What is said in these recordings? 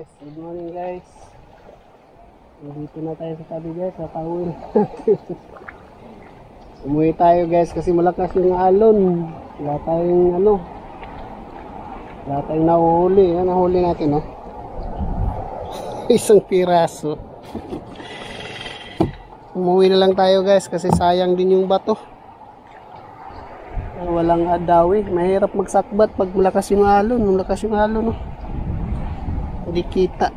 guys, good morning guys. Dito na tayo sa tabi guys, sa tawil. Umuwi tayo guys kasi malakas yung alon. Wala tayong wala tayong nahuhuli. Ano nahuli natin isang piraso. Umuwi na lang tayo guys kasi sayang din yung bato. Walang adawi, mahirap magsakbat pag malakas yung alon. Malakas yung alon hindi kita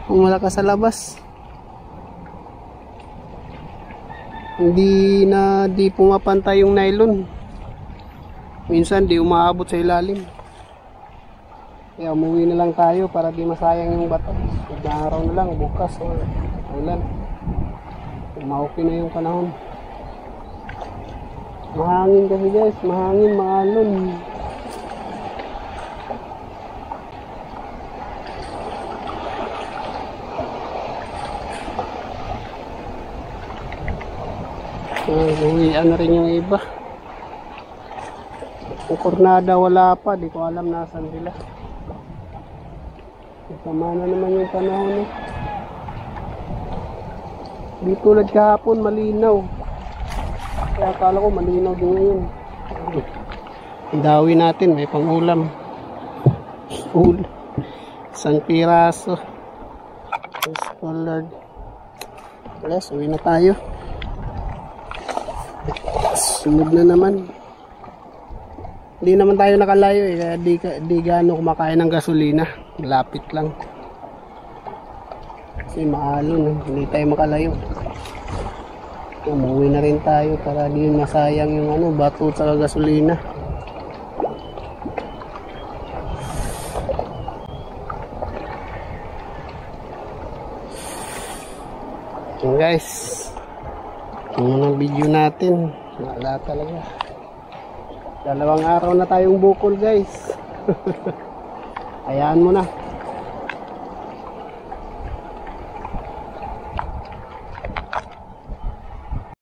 kung malakas sa labas. Hindi pumapantay yung nylon, minsan di umaabot sa ilalim. Kaya umuwi na lang tayo para di masayang yung bato. Mag-araw na lang bukas o ulan, mauki na yung panahon. Mahangin kasi guys, mahangin, maalon. Uwian na rin yung iba. Yung Kornada wala pa, di ko alam nasan sila. Sama na naman yung panahon Di tulad kahapon, malinaw. Kaya akala ko malinaw din ngayon. Dawi natin, may pangulam. Isang piraso. Colored. Yes, uwi na tayo. Sunod na naman. Hindi naman tayo nakalayo kaya di gaano kumakain ng gasolina. Lapit lang. Kasi maalon, hindi tayo makalayo. Umuwi na rin tayo para di masayang yung bato at saka gasolina. So guys, yung video natin wala talaga. 2 araw na tayong bukol guys. Hayaan mo na.